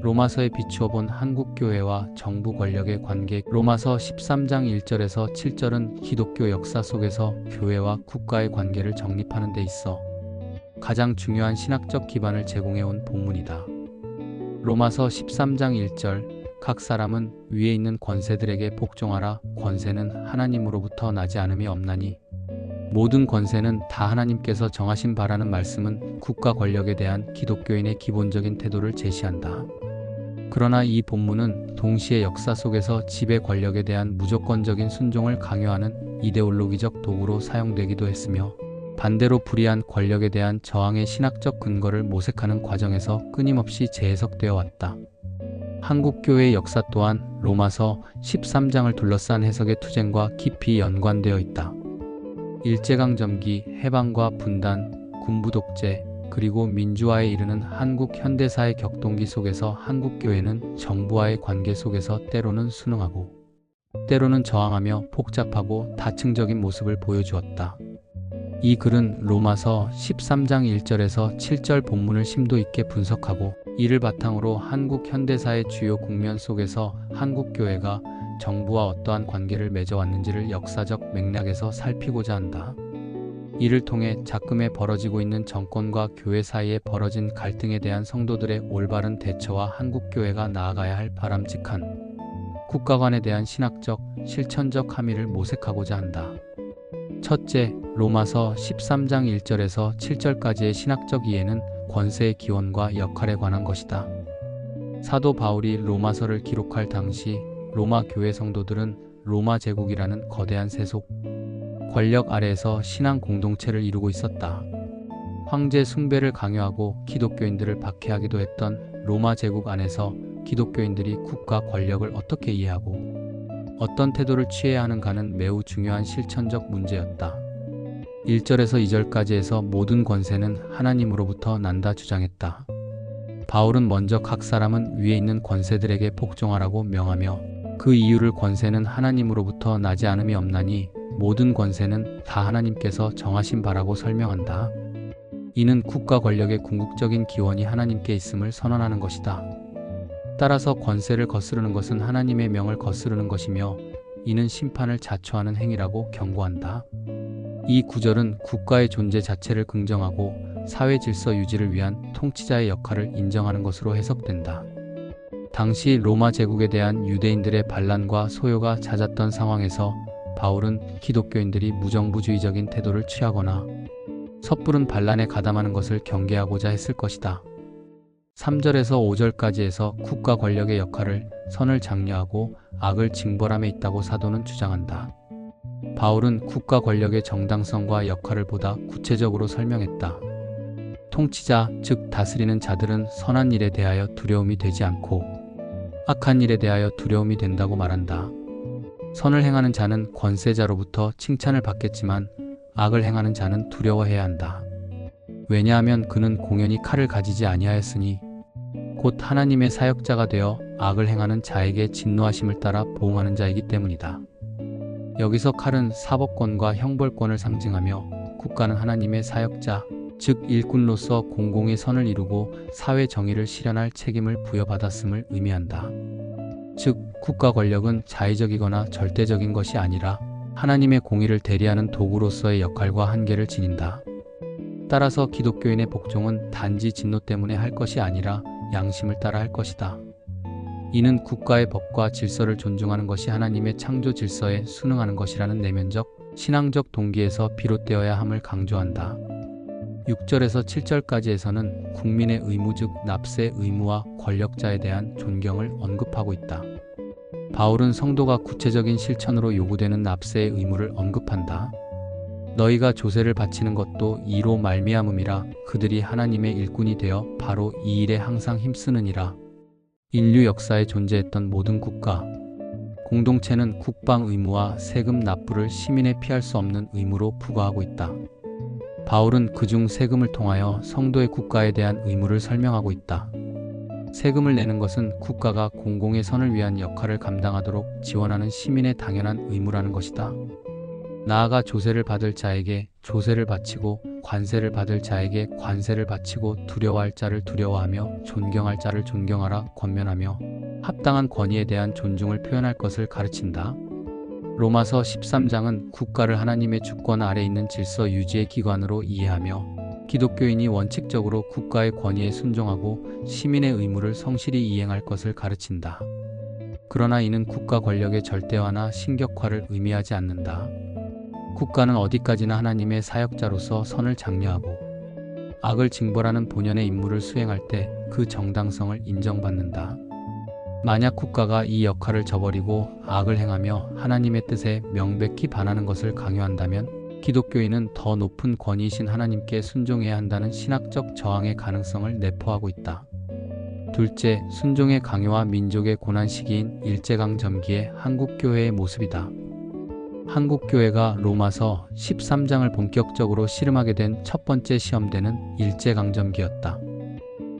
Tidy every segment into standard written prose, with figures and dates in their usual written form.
로마서에 비추어 본 한국교회와 정부 권력의 관계. 로마서 13장 1절에서 7절은 기독교 역사 속에서 교회와 국가의 관계를 정립하는 데 있어 가장 중요한 신학적 기반을 제공해온 본문이다. 로마서 13장 1절, 각 사람은 위에 있는 권세들에게 복종하라. 권세는 하나님으로부터 나지 않음이 없나니 모든 권세는 다 하나님께서 정하신 바라는 말씀은 국가 권력에 대한 기독교인의 기본적인 태도를 제시한다. 그러나 이 본문은 동시에 역사 속에서 지배 권력에 대한 무조건적인 순종을 강요하는 이데올로기적 도구로 사용되기도 했으며, 반대로 불의한 권력에 대한 저항의 신학적 근거를 모색하는 과정에서 끊임없이 재해석되어 왔다. 한국교회의 역사 또한 로마서 13장을 둘러싼 해석의 투쟁과 깊이 연관되어 있다. 일제강점기, 해방과 분단, 군부 독재, 그리고 민주화에 이르는 한국 현대사의 격동기 속에서 한국교회는 정부와의 관계 속에서 때로는 순응하고 때로는 저항하며 복잡하고 다층적인 모습을 보여주었다. 이 글은 로마서 13장 1절에서 7절 본문을 심도 있게 분석하고 이를 바탕으로 한국 현대사의 주요 국면 속에서 한국교회가 정부와 어떠한 관계를 맺어왔는지를 역사적 맥락에서 살피고자 한다. 이를 통해 작금에 벌어지고 있는 정권과 교회 사이에 벌어진 갈등에 대한 성도들의 올바른 대처와 한국교회가 나아가야 할 바람직한 국가관에 대한 신학적, 실천적 함의를 모색하고자 한다. 첫째, 로마서 13장 1절에서 7절까지의 신학적 이해는 권세의 기원과 역할에 관한 것이다. 사도 바울이 로마서를 기록할 당시 로마 교회 성도들은 로마 제국이라는 거대한 세속 권력 아래에서 신앙 공동체를 이루고 있었다. 황제 숭배를 강요하고 기독교인들을 박해하기도 했던 로마 제국 안에서 기독교인들이 국가 권력을 어떻게 이해하고 어떤 태도를 취해야 하는가는 매우 중요한 실천적 문제였다. 1절에서 2절까지 해서 모든 권세는 하나님으로부터 난다 주장했다. 바울은 먼저 각 사람은 위에 있는 권세들에게 복종하라고 명하며 그 이유를 권세는 하나님으로부터 나지 않음이 없나니 모든 권세는 다 하나님께서 정하신 바라고 설명한다. 이는 국가 권력의 궁극적인 기원이 하나님께 있음을 선언하는 것이다. 따라서 권세를 거스르는 것은 하나님의 명을 거스르는 것이며 이는 심판을 자초하는 행위라고 경고한다. 이 구절은 국가의 존재 자체를 긍정하고 사회 질서 유지를 위한 통치자의 역할을 인정하는 것으로 해석된다. 당시 로마 제국에 대한 유대인들의 반란과 소요가 잦았던 상황에서 바울은 기독교인들이 무정부주의적인 태도를 취하거나 섣부른 반란에 가담하는 것을 경계하고자 했을 것이다. 3절에서 5절까지 해서 국가 권력의 역할을 선을 장려하고 악을 징벌함에 있다고 사도는 주장한다. 바울은 국가 권력의 정당성과 역할을 보다 구체적으로 설명했다. 통치자, 즉 다스리는 자들은 선한 일에 대하여 두려움이 되지 않고 악한 일에 대하여 두려움이 된다고 말한다. 선을 행하는 자는 권세자로부터 칭찬을 받겠지만 악을 행하는 자는 두려워해야 한다. 왜냐하면 그는 공연히 칼을 가지지 아니하였으니 곧 하나님의 사역자가 되어 악을 행하는 자에게 진노하심을 따라 보응하는 자이기 때문이다. 여기서 칼은 사법권과 형벌권을 상징하며 국가는 하나님의 사역자, 즉 일꾼로서 공공의 선을 이루고 사회 정의를 실현할 책임을 부여받았음을 의미한다. 즉 국가 권력은 자의적이거나 절대적인 것이 아니라 하나님의 공의를 대리하는 도구로서의 역할과 한계를 지닌다. 따라서 기독교인의 복종은 단지 진노 때문에 할 것이 아니라 양심을 따라 할 것이다. 이는 국가의 법과 질서를 존중하는 것이 하나님의 창조 질서에 순응하는 것이라는 내면적, 신앙적 동기에서 비롯되어야 함을 강조한다. 6절에서 7절까지에서는 국민의 의무 즉 납세 의무와 권력자에 대한 존경을 언급하고 있다. 바울은 성도가 구체적인 실천으로 요구되는 납세의 의무를 언급한다. 너희가 조세를 바치는 것도 이로 말미암음이라. 그들이 하나님의 일꾼이 되어 바로 이 일에 항상 힘쓰느니라. 인류 역사에 존재했던 모든 국가, 공동체는 국방 의무와 세금 납부를 시민에 피할 수 없는 의무로 부과하고 있다. 바울은 그중 세금을 통하여 성도의 국가에 대한 의무를 설명하고 있다. 세금을 내는 것은 국가가 공공의 선을 위한 역할을 감당하도록 지원하는 시민의 당연한 의무라는 것이다. 나아가 조세를 받을 자에게 조세를 바치고 관세를 받을 자에게 관세를 바치고 두려워할 자를 두려워하며 존경할 자를 존경하라 권면하며 합당한 권위에 대한 존중을 표현할 것을 가르친다. 로마서 13장은 국가를 하나님의 주권 아래 있는 질서 유지의 기관으로 이해하며 기독교인이 원칙적으로 국가의 권위에 순종하고 시민의 의무를 성실히 이행할 것을 가르친다. 그러나 이는 국가 권력의 절대화나 신격화를 의미하지 않는다. 국가는 어디까지나 하나님의 사역자로서 선을 장려하고 악을 징벌하는 본연의 임무를 수행할 때 그 정당성을 인정받는다. 만약 국가가 이 역할을 저버리고 악을 행하며 하나님의 뜻에 명백히 반하는 것을 강요한다면 기독교인은 더 높은 권위이신 하나님께 순종해야 한다는 신학적 저항의 가능성을 내포하고 있다. 둘째, 순종의 강요와 민족의 고난 시기인 일제강점기의 한국교회의 모습이다. 한국교회가 로마서 13장을 본격적으로 씨름하게 된 첫 번째 시험대는 일제강점기였다.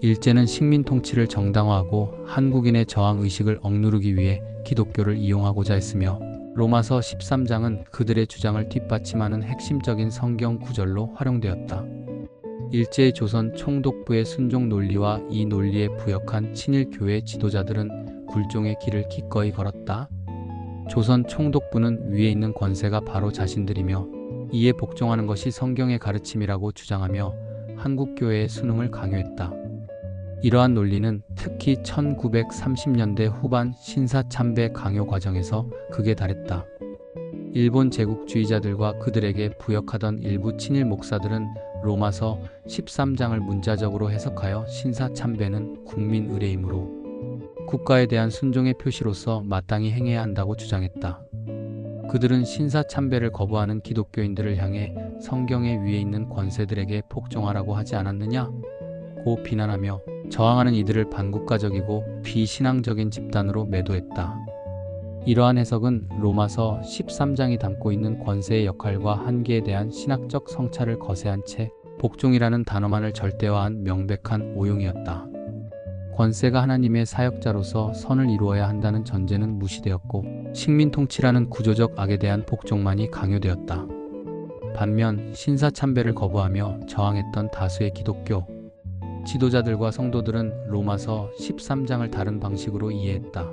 일제는 식민 통치를 정당화하고 한국인의 저항 의식을 억누르기 위해 기독교를 이용하고자 했으며 로마서 13장은 그들의 주장을 뒷받침하는 핵심적인 성경 구절로 활용되었다. 일제의 조선 총독부의 순종 논리와 이 논리에 부역한 친일 교회 지도자들은 굴종의 길을 기꺼이 걸었다. 조선 총독부는 위에 있는 권세가 바로 자신들이며 이에 복종하는 것이 성경의 가르침이라고 주장하며 한국교회의 순응을 강요했다. 이러한 논리는 특히 1930년대 후반 신사참배 강요 과정에서 극에 달했다. 일본 제국주의자들과 그들에게 부역하던 일부 친일 목사들은 로마서 13장을 문자적으로 해석하여 신사참배는 국민 의례이므로 국가에 대한 순종의 표시로서 마땅히 행해야 한다고 주장했다. 그들은 신사참배를 거부하는 기독교인들을 향해 성경의 위에 있는 권세들에게 복종하라고 하지 않았느냐? 고 비난하며 저항하는 이들을 반국가적이고 비신앙적인 집단으로 매도했다. 이러한 해석은 로마서 13장이 담고 있는 권세의 역할과 한계에 대한 신학적 성찰을 거세한 채 복종이라는 단어만을 절대화한 명백한 오용이었다. 권세가 하나님의 사역자로서 선을 이루어야 한다는 전제는 무시되었고 식민통치라는 구조적 악에 대한 복종만이 강요되었다. 반면 신사참배를 거부하며 저항했던 다수의 기독교 지도자들과 성도들은 로마서 13장을 다른 방식으로 이해했다.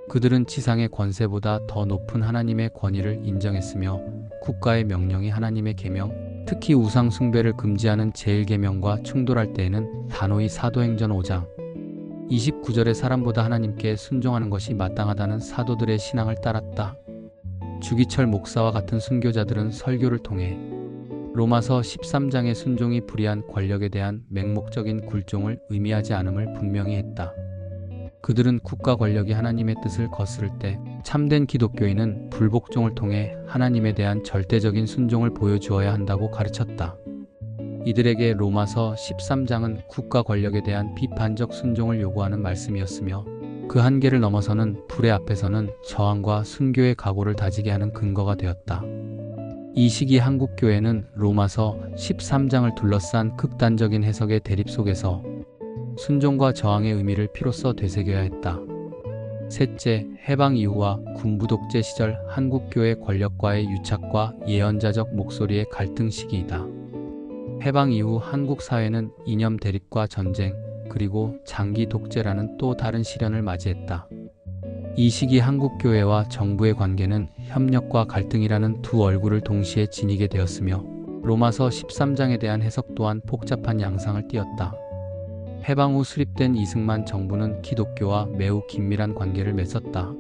그들은 지상의 권세보다 더 높은 하나님의 권위를 인정했으며 국가의 명령이 하나님의 계명, 특히 우상 숭배를 금지하는 제1계명과 충돌할 때에는 단호히 사도행전 5장 29절의 사람보다 하나님께 순종하는 것이 마땅하다는 사도들의 신앙을 따랐다. 주기철 목사와 같은 순교자들은 설교를 통해 로마서 13장의 순종이 불의한 권력에 대한 맹목적인 굴종을 의미하지 않음을 분명히 했다. 그들은 국가 권력이 하나님의 뜻을 거스를 때 참된 기독교인은 불복종을 통해 하나님에 대한 절대적인 순종을 보여주어야 한다고 가르쳤다. 이들에게 로마서 13장은 국가 권력에 대한 비판적 순종을 요구하는 말씀이었으며 그 한계를 넘어서는 불의 앞에서는 저항과 순교의 각오를 다지게 하는 근거가 되었다. 이 시기 한국교회는 로마서 13장을 둘러싼 극단적인 해석의 대립 속에서 순종과 저항의 의미를 피로써 되새겨야 했다. 셋째, 해방 이후와 군부 독재 시절 한국교회 권력과의 유착과 예언자적 목소리의 갈등 시기이다. 해방 이후 한국 사회는 이념 대립과 전쟁, 그리고 장기 독재라는 또 다른 시련을 맞이했다. 이 시기 한국교회와 정부의 관계는 협력과 갈등이라는 두 얼굴을 동시에 지니게 되었으며 로마서 13장에 대한 해석 또한 복잡한 양상을 띠었다. 해방 후 수립된 이승만 정부는 기독교와 매우 긴밀한 관계를 맺었다.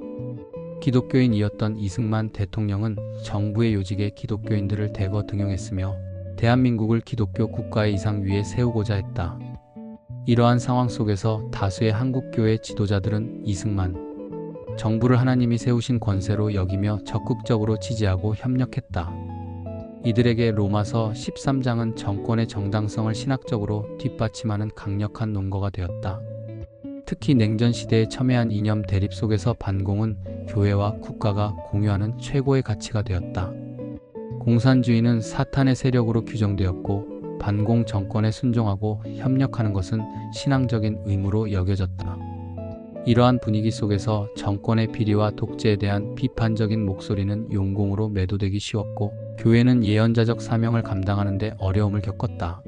기독교인이었던 이승만 대통령은 정부의 요직에 기독교인들을 대거 등용했으며 대한민국을 기독교 국가의 이상 위에 세우고자 했다. 이러한 상황 속에서 다수의 한국교회 지도자들은 이승만 정부를 하나님이 세우신 권세로 여기며 적극적으로 지지하고 협력했다. 이들에게 로마서 13장은 정권의 정당성을 신학적으로 뒷받침하는 강력한 논거가 되었다. 특히 냉전 시대에 첨예한 이념 대립 속에서 반공은 교회와 국가가 공유하는 최고의 가치가 되었다. 공산주의는 사탄의 세력으로 규정되었고 반공 정권에 순종하고 협력하는 것은 신앙적인 의무로 여겨졌다. 이러한 분위기 속에서 정권의 비리와 독재에 대한 비판적인 목소리는 용공으로 매도되기 쉬웠고 교회는 예언자적 사명을 감당하는 데 어려움을 겪었다.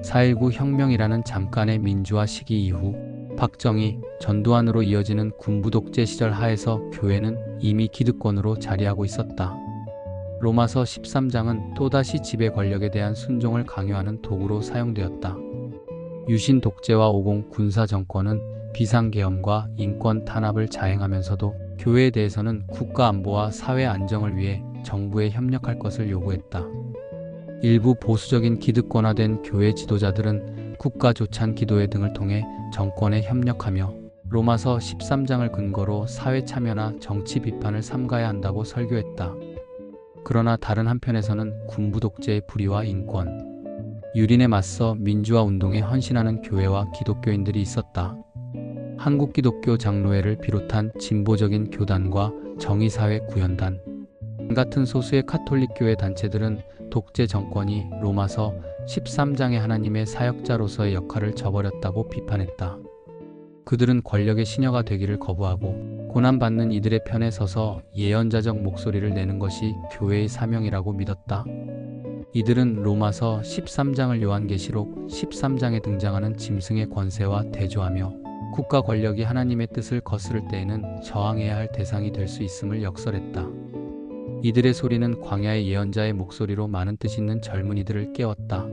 4.19 혁명이라는 잠깐의 민주화 시기 이후 박정희, 전두환으로 이어지는 군부 독재 시절 하에서 교회는 이미 기득권으로 자리하고 있었다. 로마서 13장은 또다시 지배 권력에 대한 순종을 강요하는 도구로 사용되었다. 유신 독재와 오공 군사 정권은 비상계엄과 인권 탄압을 자행하면서도 교회에 대해서는 국가 안보와 사회 안정을 위해 정부에 협력할 것을 요구했다. 일부 보수적인 기득권화된 교회 지도자들은 국가 조찬 기도회 등을 통해 정권에 협력하며 로마서 13장을 근거로 사회 참여나 정치 비판을 삼가야 한다고 설교했다. 그러나 다른 한편에서는 군부 독재의 불의와 인권, 유린에 맞서 민주화 운동에 헌신하는 교회와 기독교인들이 있었다. 한국기독교 장로회를 비롯한 진보적인 교단과 정의사회 구현단 같은 소수의 카톨릭 교회 단체들은 독재 정권이 로마서 13장의 하나님의 사역자로서의 역할을 저버렸다고 비판했다. 그들은 권력의 시녀가 되기를 거부하고 고난받는 이들의 편에 서서 예언자적 목소리를 내는 것이 교회의 사명이라고 믿었다. 이들은 로마서 13장을 요한계시록 13장에 등장하는 짐승의 권세와 대조하며 국가 권력이 하나님의 뜻을 거스를 때에는 저항해야 할 대상이 될 수 있음을 역설했다. 이들의 소리는 광야의 예언자의 목소리로 많은 뜻 있는 젊은이들을 깨웠다.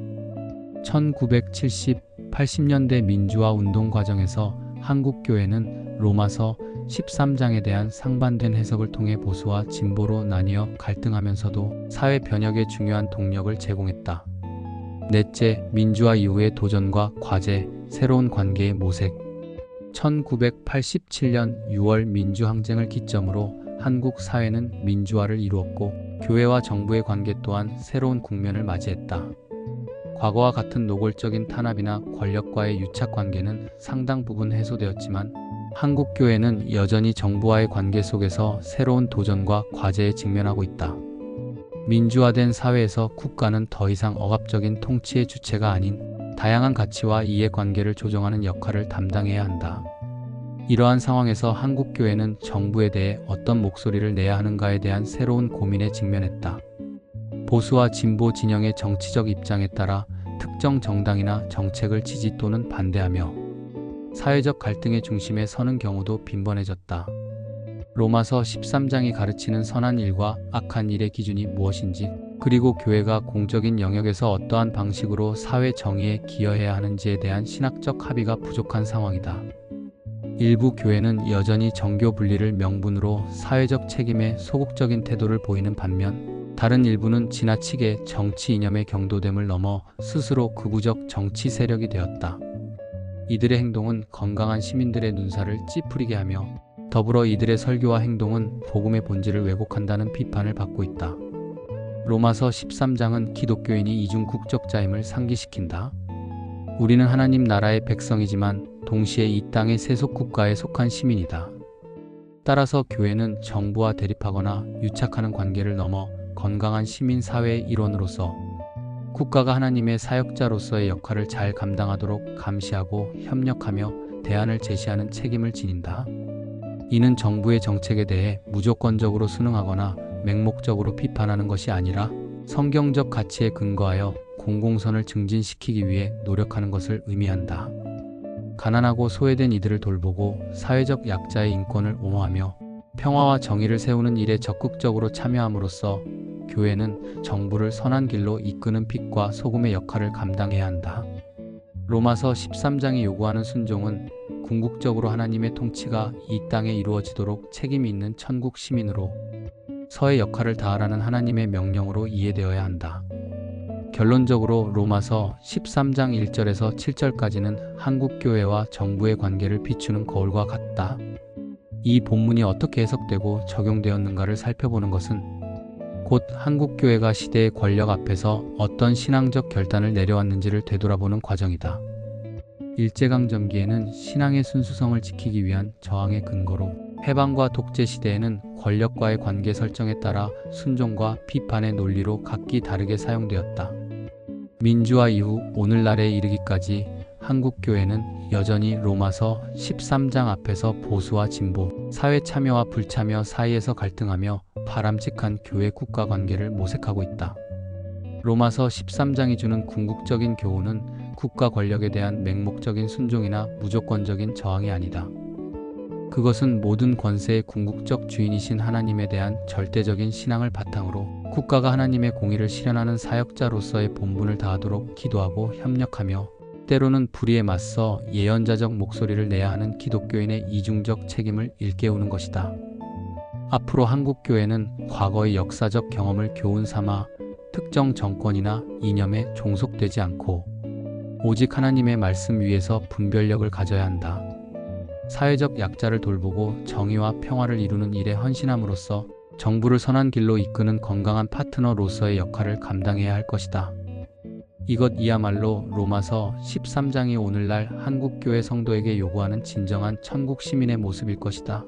1970, 80년대 민주화 운동 과정에서 한국교회는 로마서 13장에 대한 상반된 해석을 통해 보수와 진보로 나뉘어 갈등하면서도 사회 변혁에 중요한 동력을 제공했다. 넷째, 민주화 이후의 도전과 과제, 새로운 관계의 모색. 1987년 6월 민주항쟁을 기점으로 한국 사회는 민주화를 이루었고 교회와 정부의 관계 또한 새로운 국면을 맞이했다. 과거와 같은 노골적인 탄압이나 권력과의 유착관계는 상당 부분 해소되었지만 한국교회는 여전히 정부와의 관계 속에서 새로운 도전과 과제에 직면하고 있다. 민주화된 사회에서 국가는 더 이상 억압적인 통치의 주체가 아닌 다양한 가치와 이해관계를 조정하는 역할을 담당해야 한다. 이러한 상황에서 한국교회는 정부에 대해 어떤 목소리를 내야 하는가에 대한 새로운 고민에 직면했다. 보수와 진보 진영의 정치적 입장에 따라 특정 정당이나 정책을 지지 또는 반대하며 사회적 갈등의 중심에 서는 경우도 빈번해졌다. 로마서 13장이 가르치는 선한 일과 악한 일의 기준이 무엇인지, 그리고 교회가 공적인 영역에서 어떠한 방식으로 사회 정의에 기여해야 하는지에 대한 신학적 합의가 부족한 상황이다. 일부 교회는 여전히 정교 분리를 명분으로 사회적 책임에 소극적인 태도를 보이는 반면 다른 일부는 지나치게 정치 이념의 경도됨을 넘어 스스로 극우적 정치 세력이 되었다. 이들의 행동은 건강한 시민들의 눈살을 찌푸리게 하며 더불어 이들의 설교와 행동은 복음의 본질을 왜곡한다는 비판을 받고 있다. 로마서 13장은 기독교인이 이중 국적자임을 상기시킨다. 우리는 하나님 나라의 백성이지만 동시에 이 땅의 세속 국가에 속한 시민이다. 따라서 교회는 정부와 대립하거나 유착하는 관계를 넘어 건강한 시민 사회의 일원으로서 국가가 하나님의 사역자로서의 역할을 잘 감당하도록 감시하고 협력하며 대안을 제시하는 책임을 지닌다. 이는 정부의 정책에 대해 무조건적으로 순응하거나 맹목적으로 비판하는 것이 아니라 성경적 가치에 근거하여 공공선을 증진시키기 위해 노력하는 것을 의미한다. 가난하고 소외된 이들을 돌보고 사회적 약자의 인권을 옹호하며 평화와 정의를 세우는 일에 적극적으로 참여함으로써 교회는 정부를 선한 길로 이끄는 빛과 소금의 역할을 감당해야 한다. 로마서 13장이 요구하는 순종은 궁극적으로 하나님의 통치가 이 땅에 이루어지도록 책임이 있는 천국 시민으로 서의 역할을 다하라는 하나님의 명령으로 이해되어야 한다. 결론적으로 로마서 13장 1절에서 7절까지는 한국교회와 정부의 관계를 비추는 거울과 같다. 이 본문이 어떻게 해석되고 적용되었는가를 살펴보는 것은 곧 한국교회가 시대의 권력 앞에서 어떤 신앙적 결단을 내려왔는지를 되돌아보는 과정이다. 일제강점기에는 신앙의 순수성을 지키기 위한 저항의 근거로, 해방과 독재 시대에는 권력과의 관계 설정에 따라 순종과 비판의 논리로 각기 다르게 사용되었다. 민주화 이후 오늘날에 이르기까지 한국교회는 여전히 로마서 13장 앞에서 보수와 진보, 사회 참여와 불참여 사이에서 갈등하며 바람직한 교회 국가 관계를 모색하고 있다. 로마서 13장이 주는 궁극적인 교훈은 국가 권력에 대한 맹목적인 순종이나 무조건적인 저항이 아니다. 그것은 모든 권세의 궁극적 주인이신 하나님에 대한 절대적인 신앙을 바탕으로 국가가 하나님의 공의를 실현하는 사역자로서의 본분을 다하도록 기도하고 협력하며 때로는 불의에 맞서 예언자적 목소리를 내야 하는 기독교인의 이중적 책임을 일깨우는 것이다. 앞으로 한국교회는 과거의 역사적 경험을 교훈 삼아 특정 정권이나 이념에 종속되지 않고 오직 하나님의 말씀 위에서 분별력을 가져야 한다. 사회적 약자를 돌보고 정의와 평화를 이루는 일에 헌신함으로써 정부를 선한 길로 이끄는 건강한 파트너로서의 역할을 감당해야 할 것이다. 이것이야말로 로마서 13장이 오늘날 한국교회 성도에게 요구하는 진정한 천국 시민의 모습일 것이다.